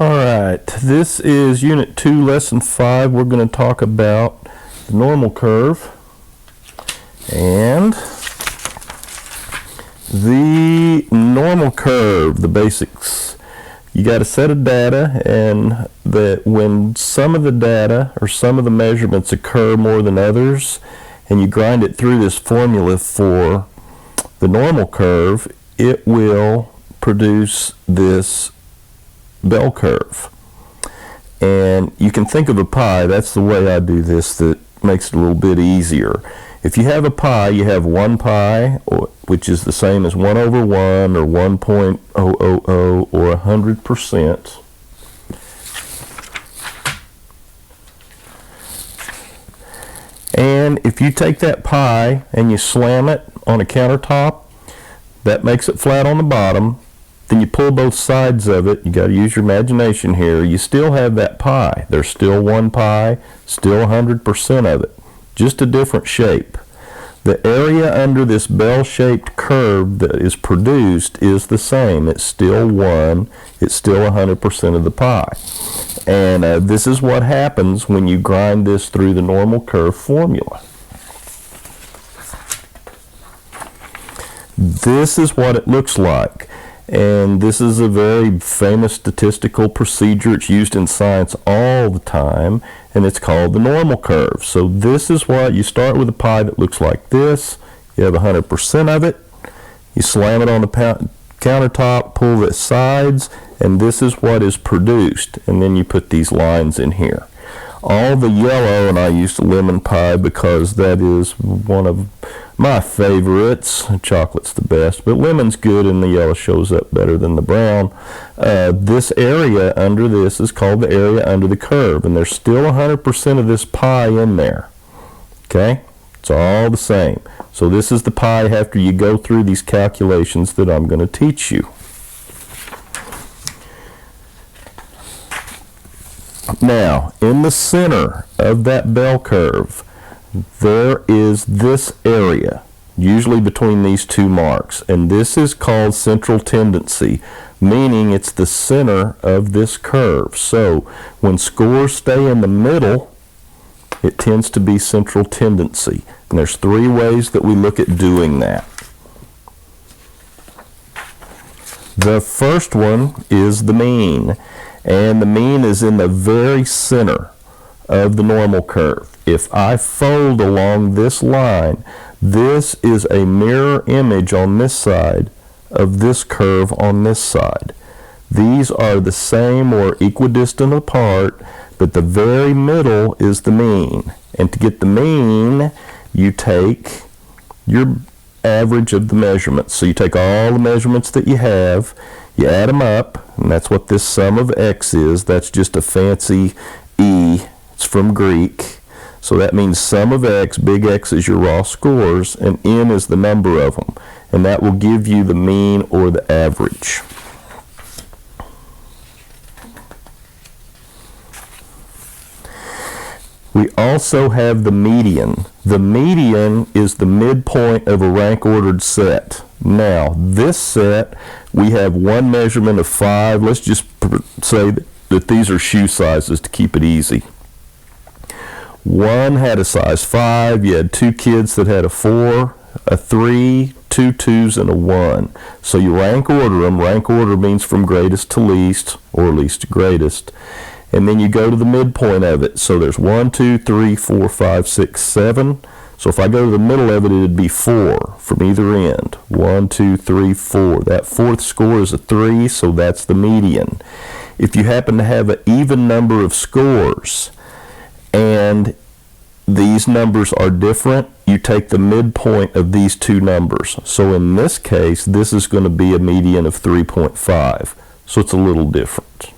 Alright, this is Unit 2, Lesson 5. We're going to talk about the normal curve and the normal curve, the basics. You got a set of data, and that when some of the data or some of the measurements occur more than others, and you grind it through this formula for the normal curve, it will produce this bell curve. And you can think of a pie. That's the way I do this that makes it a little bit easier. If you have a pie, you have one pi, which is the same as 1 over 1 or 1.000 or 100%. And if you take that pie and you slam it on a countertop, that makes it flat on the bottom. Then you pull both sides of it. You got to use your imagination here. You still have that pie. There's still one pie, still 100% of it, just a different shape. The area under this bell-shaped curve that is produced is the same. It's still 1. It's still 100% of the pie. And this is what happens when you grind this through the normal curve formula. This is what it looks like. And this is a very famous statistical procedure. It's used in science all the time, and it's called the normal curve. So this is what you start with a pie that looks like this. You have 100% of it. You slam it on the countertop, pull the sides, and this is what is produced. And then you put these lines in here. All the yellow, and I use the lemon pie because that is one of my favorites. Chocolate's the best, but lemon's good and the yellow shows up better than the brown. This area under this is called the area under the curve, and there's still 100% of this pie in there. Okay? It's all the same. So this is the pie after you go through these calculations that I'm going to teach you. Now, in the center of that bell curve, there is this area, usually between these two marks, and this is called central tendency, meaning it's the center of this curve. So when scores stay in the middle, it tends to be central tendency. And there's 3 ways that we look at doing that. The first one is the mean, and the mean is in the very center of the normal curve. If I fold along this line, this is a mirror image on this side of this curve on this side. These are the same or equidistant apart, but the very middle is the mean. And to get the mean, you take your average of the measurements. So you take all the measurements that you have, you add them up, and that's what this sum of x is. That's just a fancy E. It's from Greek. So that means sum of x, big X is your raw scores, and n is the number of them. And that will give you the mean or the average. We also have the median. The median is the midpoint of a rank-ordered set. Now, this set, we have one measurement of 5. Let's just say that these are shoe sizes to keep it easy. One had a size 5. You had 2 kids that had a 4, a 3, 2 2s, and a 1. So you rank order them. Rank order means from greatest to least, or least to greatest. And then you go to the midpoint of it. So there's 1, 2, 3, 4, 5, 6, 7. So if I go to the middle of it, it would be 4 from either end. 1, 2, 3, 4. That 4th score is a 3, so that's the median. If you happen to have an even number of scores, and these numbers are different, you take the midpoint of these two numbers. So in this case, this is going to be a median of 3.5. So it's a little different.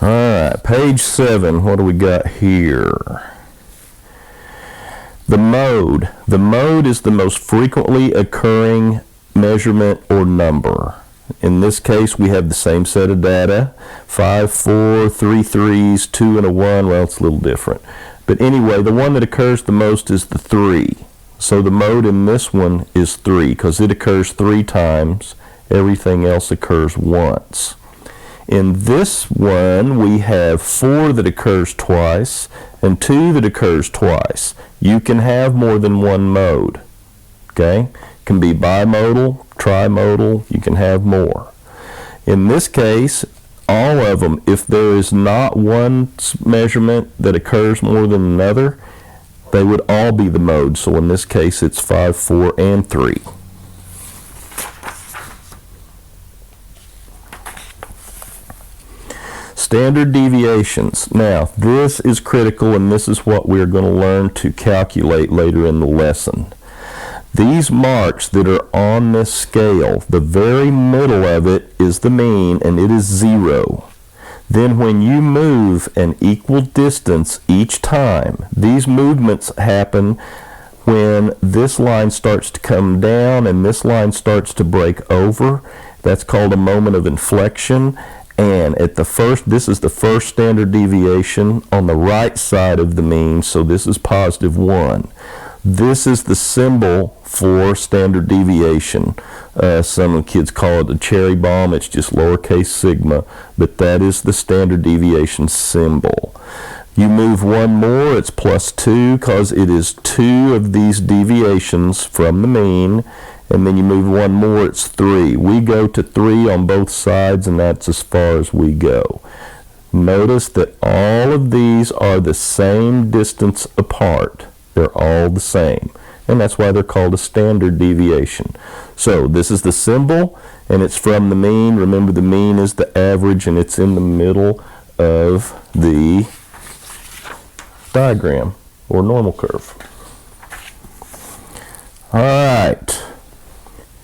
Alright, page 7, what do we got here? The mode. The mode is the most frequently occurring measurement or number. In this case, we have the same set of data, 5, 4, 3 3s, 2 and a 1. Well, it's a little different. But anyway, the one that occurs the most is the 3. So the mode in this one is 3 because it occurs 3 times. Everything else occurs once. In this one, we have 4 that occurs twice and 2 that occurs twice. You can have more than one mode. Okay? It can be bimodal, trimodal, you can have more. In this case, all of them, if there is not one measurement that occurs more than another, they would all be the mode. So in this case, it's 5, 4, and 3. Standard deviations. Now, this is critical, and this is what we're going to learn to calculate later in the lesson. These marks that are on this scale, the very middle of it is the mean, and it is 0. Then when you move an equal distance each time, these movements happen when this line starts to come down and this line starts to break over. That's called a moment of inflection. And at the first, this is the first standard deviation on the right side of the mean, so this is positive 1. This is the symbol for standard deviation. Some of the kids call it the cherry bomb. It's just lowercase sigma, but that is the standard deviation symbol. You move one more, it's plus 2 because it is 2 of these deviations from the mean. And then you move one more, it's 3. We go to 3 on both sides, and that's as far as we go. Notice that all of these are the same distance apart. They're all the same. And that's why they're called a standard deviation. So this is the symbol, and it's from the mean. Remember, the mean is the average, and it's in the middle of the diagram, or normal curve. All right.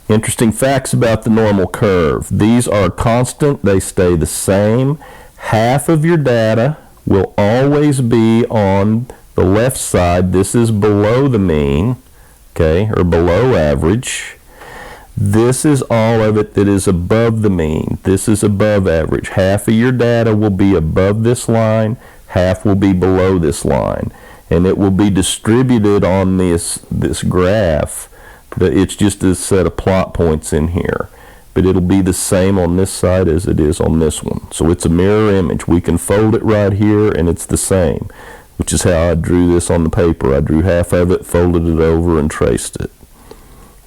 Interesting facts about the normal curve. These are constant. They stay the same. Half of your data will always be on the left side. This is below the mean, okay, or below average. This is all of it that is above the mean. This is above average. Half of your data will be above this line. Half will be below this line. And it will be distributed on this graph. It's just a set of plot points in here, but it'll be the same on this side as it is on this one. So it's a mirror image. We can fold it right here, and it's the same, which is how I drew this on the paper. I drew half of it, folded it over, and traced it.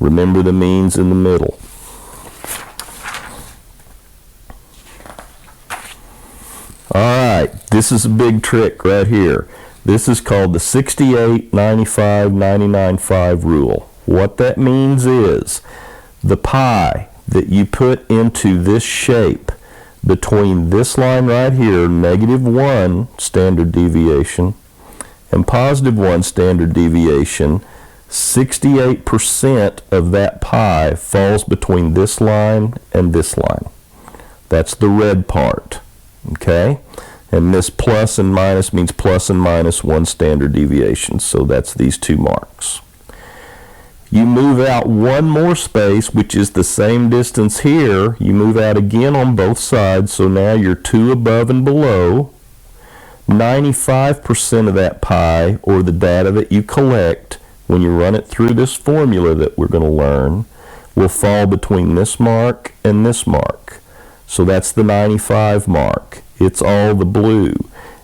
Remember the means in the middle. All right, this is a big trick right here. This is called the 68, 95, 99, 5 rule. What that means is the pi that you put into this shape between this line right here, -1 standard deviation, and +1 standard deviation, 68% of that pi falls between this line and this line. That's the red part, okay? And this plus and minus means plus and minus 1 standard deviation, so that's these 2 marks. You move out one more space, which is the same distance here. You move out again on both sides, so now you're 2 above and below. 95% of that pi, or the data that you collect, when you run it through this formula that we're going to learn, will fall between this mark and this mark. So that's the 95 mark. It's all the blue.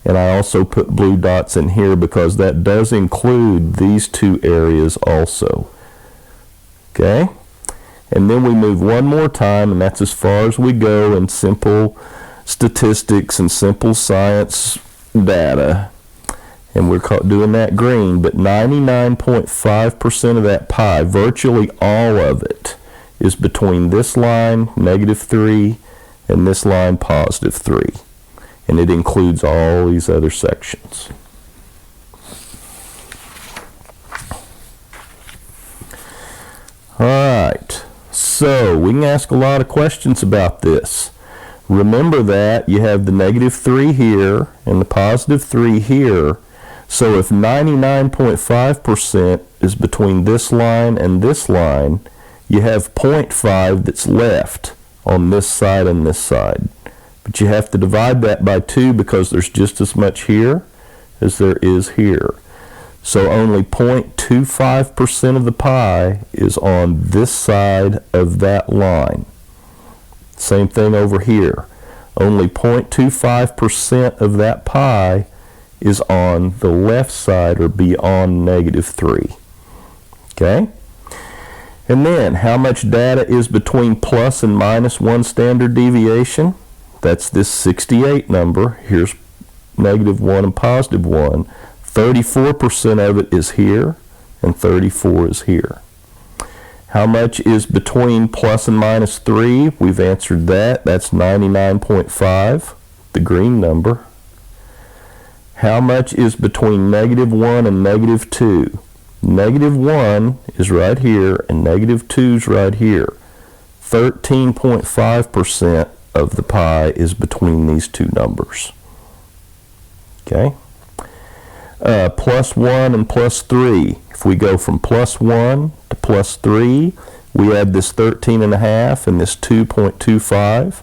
And I also put blue dots in here because that does include these 2 areas also. Okay? And then we move one more time, and that's as far as we go in simple statistics and simple science data. And we're doing that green, but 99.5% of that pi, virtually all of it, is between this line, -3, and this line, +3. And it includes all these other sections. All right, so we can ask a lot of questions about this. Remember that you have the -3 here and the +3 here. So if 99.5% is between this line and this line, you have 0.5 that's left on this side and this side. But you have to divide that by 2 because there's just as much here as there is here. So only 0.25% of the pie is on this side of that line. Same thing over here. Only 0.25% of that pie is on the left side or beyond -3. Okay? And then, how much data is between plus and minus 1 standard deviation? That's this 68 number. Here's -1 and +1. 34% of it is here, and 34 is here. How much is between plus and -3? We've answered that. That's 99.5, the green number. How much is between -1 and -2? -1 is right here, and -2 is right here. 13.5% of the pie is between these two numbers. Okay? +1 and +3. If we go from +1 to +3, we add this 13.5 and this 2.25,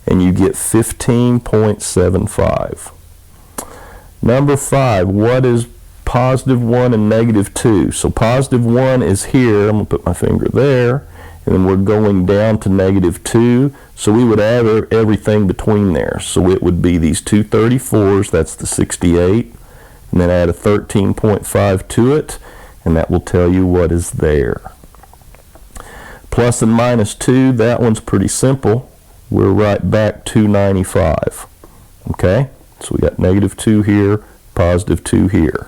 and you get 15.75. Number 5, what is +1 and -2? So +1 is here. I'm going to put my finger there, and then we're going down to -2. So we would add everything between there. So it would be these two 34s, that's the 68, and then add a 13.5 to it, and that will tell you what is there. Plus and minus 2, that one's pretty simple. We're right back to 95. Okay? So we got -2 here, +2 here.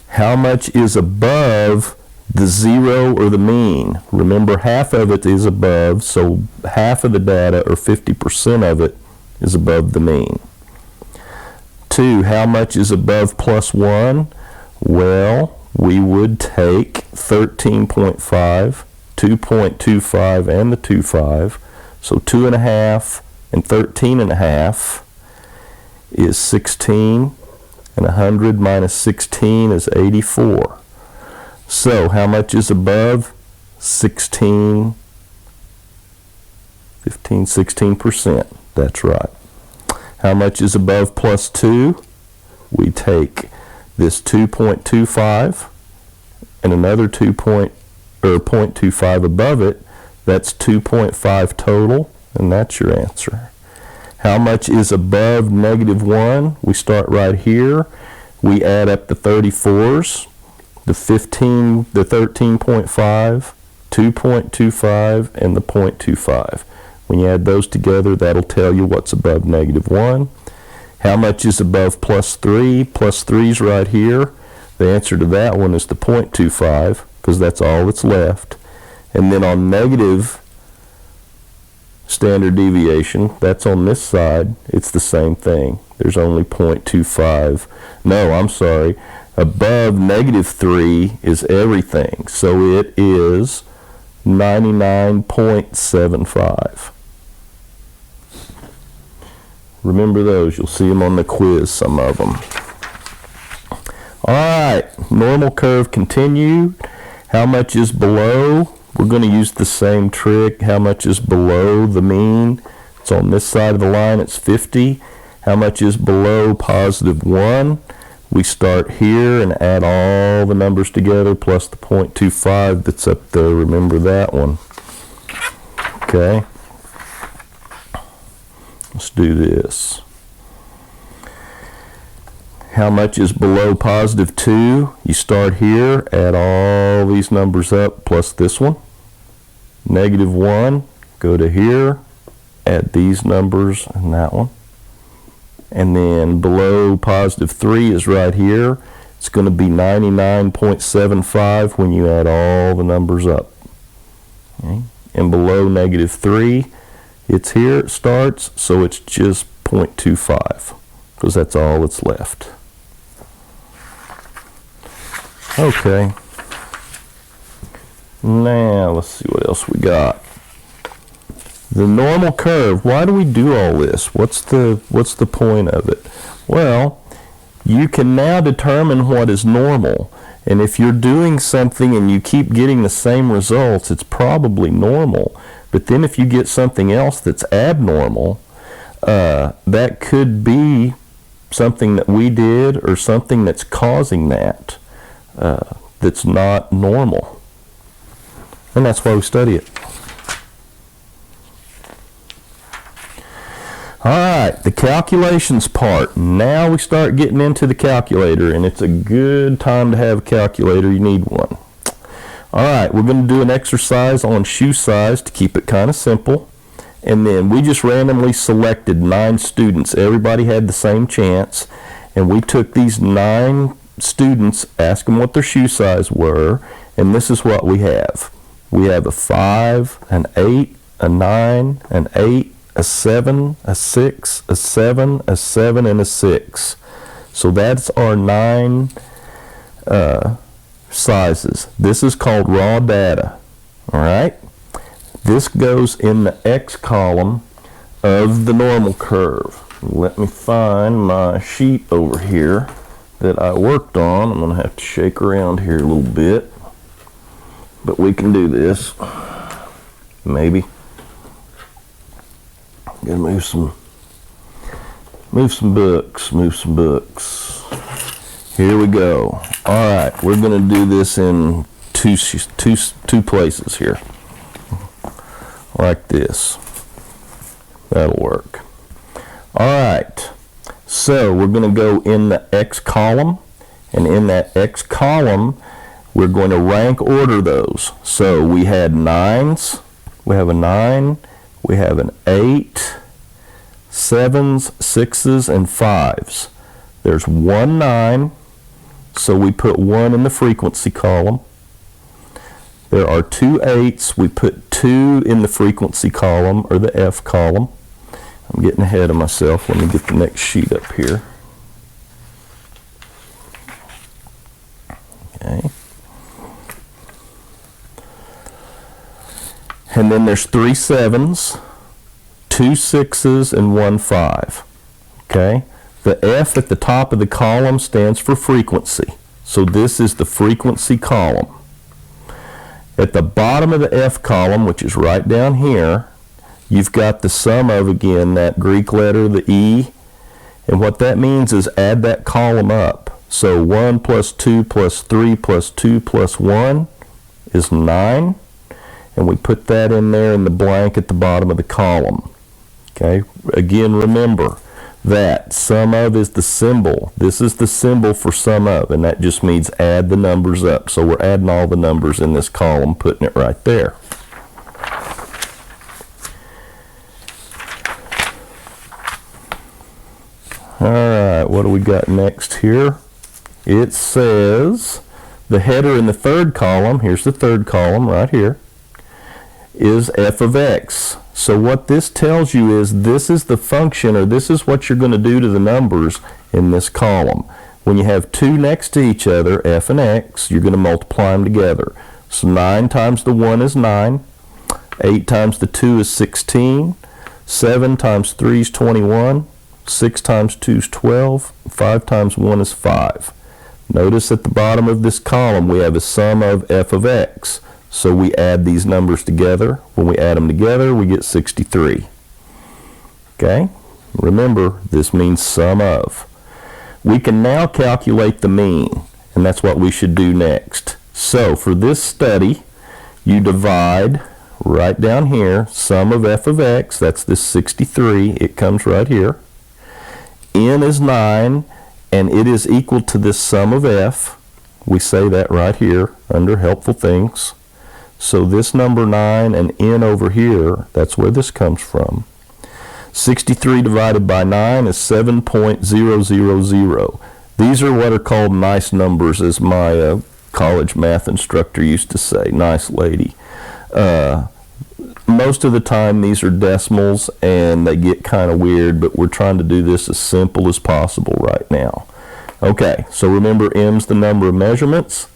How much is above the 0 or the mean? Remember, half of it is above, so half of the data, or 50% of it, is above the mean. 2, how much is above +1? Well, we would take 13.5, 2.25, and the 2.5. So 2.5 and 13.5 is 16, and 100 minus 16 is 84. So how much is above? 16%. That's right. How much is above +2? We take this 2.25 and another 0.25 above it. That's 2.5 total, and that's your answer. How much is above -1? We start right here. We add up the 34s, the 15, the 13.5, 2.25, and the 0.25. When you add those together, that'll tell you what's above -1. How much is above +3? +3 is right here. The answer to that one is the 0.25, because that's all that's left. And then on negative standard deviation, that's on this side, it's the same thing. There's only 0.25. No, I'm sorry. Above -3 is everything. So it is 99.75. Remember those. You'll see them on the quiz, some of them. All right, normal curve continued. How much is below? We're going to use the same trick. How much is below the mean? It's on this side of the line, it's 50. How much is below +1? We start here and add all the numbers together plus the 0.25 that's up there. Remember that one. Okay. Let's do this. How much is below +2? You start here, add all these numbers up plus this one. -1, go to here, add these numbers and that one. And then below +3 is right here. It's going to be 99.75 when you add all the numbers up. Okay. And below -3, it's here, it starts, so it's just 0.25, because that's all that's left. Okay. Now, let's see what else we got. The normal curve. Why do we do all this? What's the point of it? Well, you can now determine what is normal. And if you're doing something and you keep getting the same results, it's probably normal. But then if you get something else that's abnormal, that could be something that we did or something that's causing that. that's not normal. And that's why we study it. Alright, the calculations part. Now we start getting into the calculator, and it's a good time to have a calculator. You need one. Alright, we're going to do an exercise on shoe size to keep it kind of simple. And then we just randomly selected 9 students. Everybody had the same chance. And we took these 9 students, asked them what their shoe size were, and this is what we have. We have a 5, an 8, a 9, an 8, a 7, a 6, a 7, a 7, and a 6. So that's our 9 sizes. This is called raw data. Alright? This goes in the X column of the normal curve. Let me find my sheet over here that I worked on. I'm going to have to shake around here a little bit. But we can do this. Maybe. Gotta move some books. Here we go. Alright, we're gonna do this in two places here. Like this. That'll work. Alright, so we're gonna go in the X column, and in that X column we're going to rank order those. So we had 9s, we have a 9, we have an 8, 7s, 6s, and 5s. There's 1 9, so we put 1 in the frequency column. There are 2 8s, we put 2 in the frequency column, or the F column. I'm getting ahead of myself. Let me get the next sheet up here. Okay. And then there's 3 7s, 2 6s, and 1 5. Okay? The F at the top of the column stands for frequency. So this is the frequency column. At the bottom of the F column, which is right down here, you've got the sum of, again, that Greek letter, the E. And what that means is add that column up. So 1 plus 2 plus 3 plus 2 plus 1 is 9. And we put that in there in the blank at the bottom of the column. Okay, again, remember that sum of is the symbol. This is the symbol for sum of, and that just means add the numbers up. So we're adding all the numbers in this column, putting it right there. Alright, what do we got next here? It says the header in the third column, here's the third column right here, is f of x. So what this tells you is this is the function, or this is what you're going to do to the numbers in this column. When you have 2 next to each other, f and x, you're going to multiply them together. So 9 times the 1 is 9, 8 times the 2 is 16, 7 times 3 is 21, 6 times 2 is 12, 5 times 1 is 5. Notice at the bottom of this column we have a sum of f of x. So we add these numbers together. When we add them together, we get 63. Okay? Remember, this means sum of. We can now calculate the mean, and that's what we should do next. So for this study, you divide right down here, sum of f of x, that's this 63, it comes right here. N is 9, and it is equal to this sum of f. We say that right here under helpful things. So this number 9 and n over here, that's where this comes from. 63 divided by 9 is 7.000. These are what are called nice numbers, as my college math instructor used to say. Nice lady. Most of the time these are decimals and they get kind of weird, but we're trying to do this as simple as possible right now. Okay, so remember m's the number of measurements.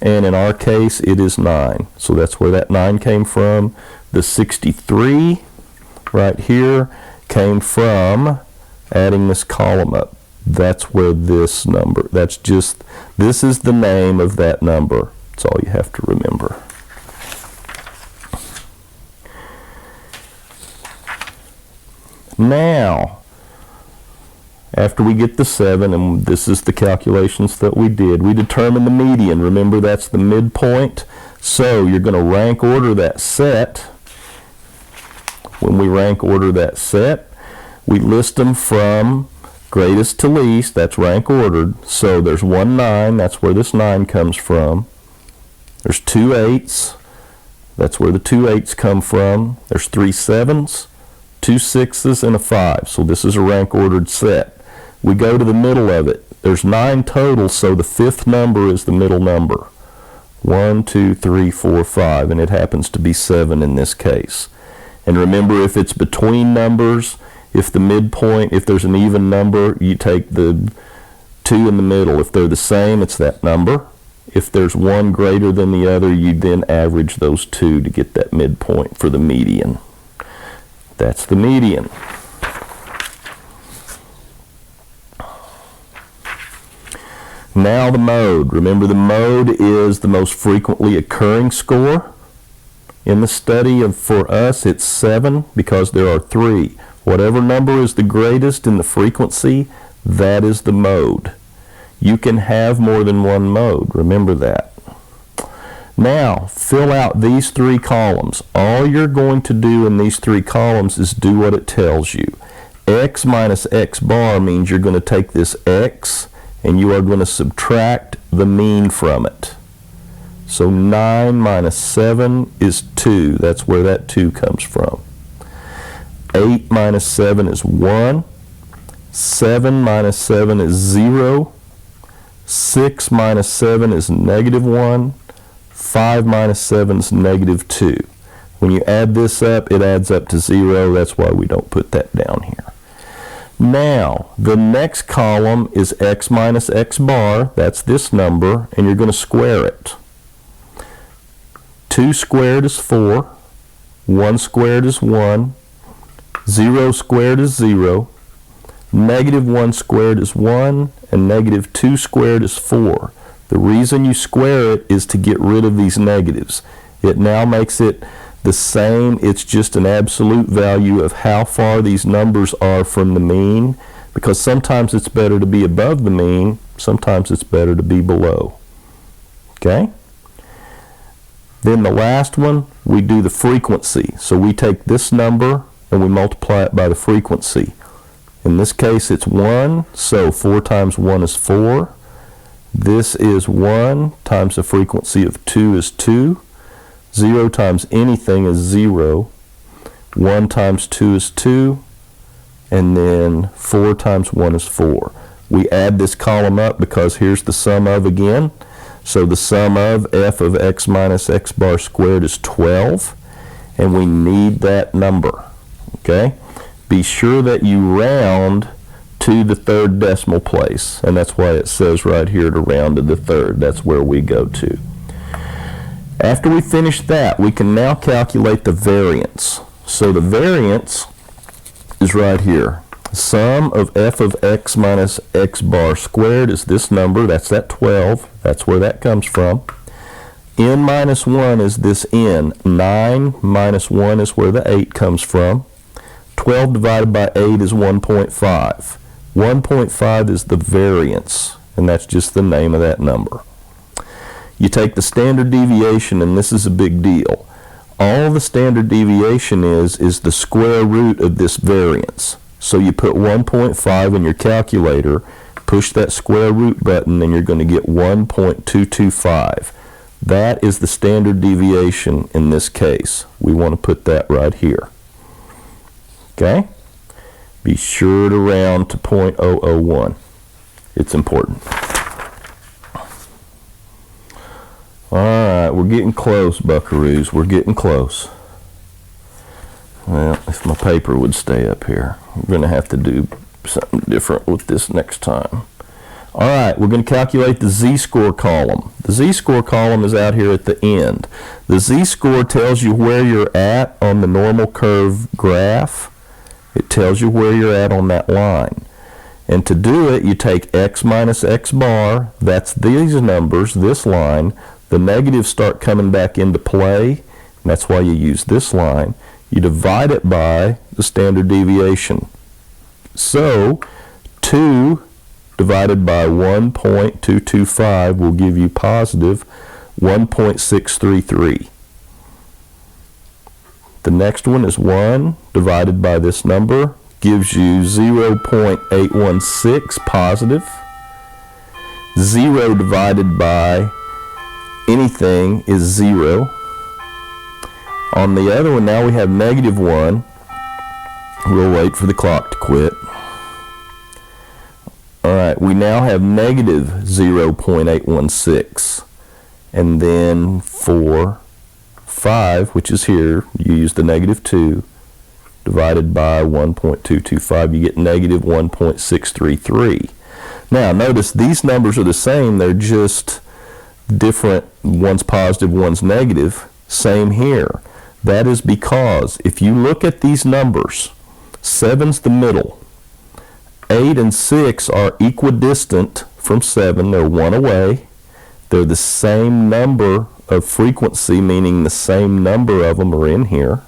And in our case, it is 9. So that's where that 9 came from. The 63 right here came from adding this column up. That's where this number, this is the name of that number. That's all you have to remember. Now, After we get the 7, and this is the calculations that we did, we determine the median. Remember, that's the midpoint. So you're going to rank order that set. When we rank order that set, we list them from greatest to least. That's rank ordered. So there's 1 9. That's where this 9 comes from. There's 2 8s. That's where the 2 8s come from. There's 3 7s, 2 6s, and a 5. So this is a rank ordered set. We go to the middle of it. There's 9 total, so the 5th number is the middle number. 1, 2, 3, 4, 5, and it happens to be 7 in this case. And remember, if it's between numbers, if the midpoint, if there's an even number, you take the 2 in the middle. If they're the same, it's that number. If there's one greater than the other, you then average those 2 to get that midpoint for the median. That's the median. Now the mode. Remember, the mode is the most frequently occurring score. In the study for us, it's 7 because there are 3. Whatever number is the greatest in the frequency, that is the mode. You can have more than one mode. Remember that. Now, fill out these 3 columns. All you're going to do in these 3 columns is do what it tells you. X minus X bar means you're going to take this X and you are going to subtract the mean from it. So 9 minus 7 is 2. That's where that 2 comes from. 8 minus 7 is 1. 7 minus 7 is 0. 6 minus 7 is negative 1. 5 minus 7 is negative 2. When you add this up, it adds up to 0. That's why we don't put that down here. Now, the next column is X minus X bar. That's this number, and you're going to square it. 2 squared is 4. 1 squared is 1. 0 squared is 0. Negative 1 squared is 1, and negative 2 squared is 4. The reason you square it is to get rid of these negatives. It now makes it the same. It's just an absolute value of how far these numbers are from the mean, because sometimes it's better to be above the mean, sometimes it's better to be below. Okay? Then the last one, we do the frequency. So we take this number and we multiply it by the frequency. In this case, it's 1, so 4 times 1 is 4. This is 1 times the frequency of 2 is 2. 0 times anything is 0. 1 times 2 is 2. And then 4 times 1 is 4. We add this column up because here's the sum of again. So the sum of f of x minus x bar squared is 12. And we need that number. Okay? Be sure that you round to the 3rd decimal place. And that's why it says right here to round to the 3rd. That's where we go to. After we finish that, we can now calculate the variance. So the variance is right here. The sum of f of x minus x bar squared is this number. That's that 12. That's where that comes from. N minus 1 is this n. 9 minus 1 is where the 8 comes from. 12 divided by 8 is 1.5. 1.5 is the variance, and that's just the name of that number. You take the standard deviation, and this is a big deal. All the standard deviation is the square root of this variance. So you put 1.5 in your calculator, push that square root button, and you're going to get 1.225. That is the standard deviation in this case. We want to put that right here. Okay? Be sure to round to 0.001. It's important. Alright, we're getting close, buckaroos. We're getting close. Well, if my paper would stay up here. We're going to have to do something different with this next time. Alright, we're going to calculate the z-score column. The z-score column is out here at the end. The z-score tells you where you're at on the normal curve graph. It tells you where you're at on that line. And to do it, you take x minus x bar, that's these numbers, this line. The negatives start coming back into play, and that's why you use this line. You divide it by the standard deviation. So, 2 2 divided by 1.225 will give you positive 1.633. The next one is 1 divided by this number gives you 0.816 positive. 0 divided by anything is 0. On the other one, now we have negative 1. We'll wait for the clock to quit. Alright, we now have negative 0.816. And then for 5, which is here, you use the negative 2, divided by 1.225, you get negative 1.633. Now, notice these numbers are the same, they're just different. One's positive, one's negative. Same here. That is because if you look at these numbers, 7's the middle. 8 and 6 are equidistant from 7. They're 1 away. They're the same number of frequency, meaning the same number of them are in here.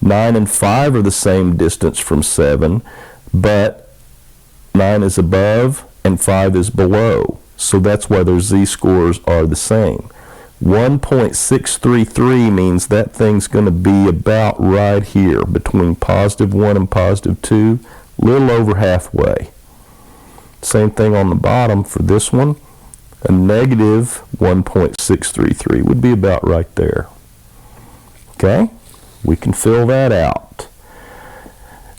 9 and 5 are the same distance from 7, but 9 is above and 5 is below. So that's why their z-scores are the same. 1.633 means that thing's going to be about right here between positive 1 and positive 2, a little over halfway. Same thing on the bottom for this one. A negative 1.633 would be about right there. Okay? We can fill that out.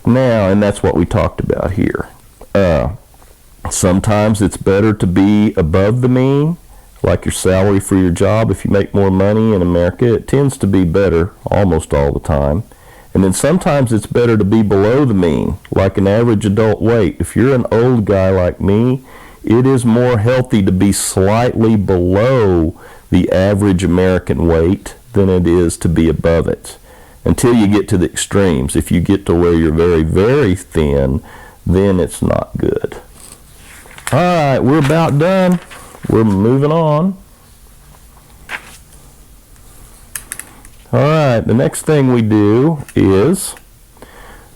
Now, and that's what we talked about here. Sometimes it's better to be above the mean, like your salary for your job. If you make more money in America, it tends to be better almost all the time. And then sometimes it's better to be below the mean, like an average adult weight. If you're an old guy like me, it is more healthy to be slightly below the average American weight than it is to be above it, until you get to the extremes. If you get to where you're very, very thin, then it's not good. All right, we're about done. We're moving on. All right, the next thing we do is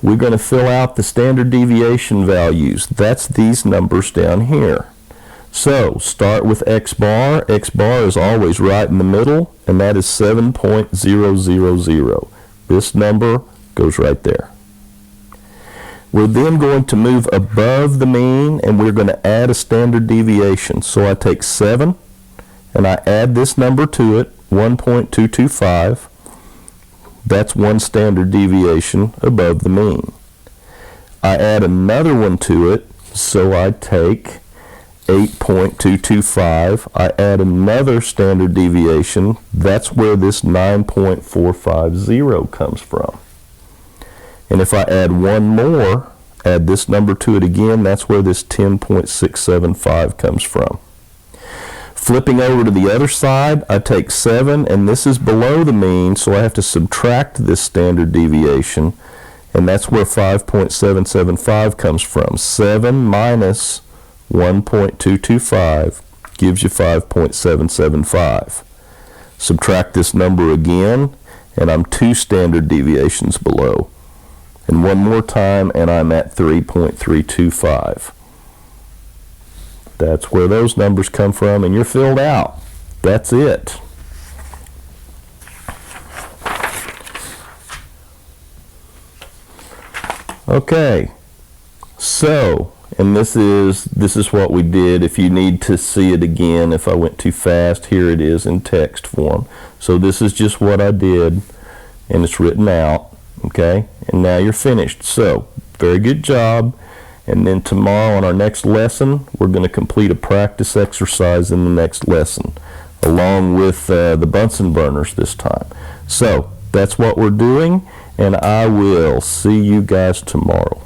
we're going to fill out the standard deviation values. That's these numbers down here. So start with X bar. X bar is always right in the middle, and that is 7.000. This number goes right there. We're then going to move above the mean, and we're going to add a standard deviation. So I take 7, and I add this number to it, 1.225. That's one standard deviation above the mean. I add another one to it, so I take 8.225. I add another standard deviation. That's where this 9.450 comes from. And if I add one more, add this number to it again, that's where this 10.675 comes from. Flipping over to the other side, I take 7, and this is below the mean, so I have to subtract this standard deviation, and that's where 5.775 comes from. 7 minus 1.225 gives you 5.775. Subtract this number again, and I'm 2 standard deviations below. And one more time, and I'm at 3.325. That's where those numbers come from, and you're filled out. That's it. Okay, so, and this is what we did. If you need to see it again, if I went too fast, here it is in text form. So this is just what I did, and it's written out, okay? And now you're finished. So, very good job. And then tomorrow on our next lesson, we're going to complete a practice exercise in the next lesson, along with the Bunsen burners this time. So, that's what we're doing, and I will see you guys tomorrow.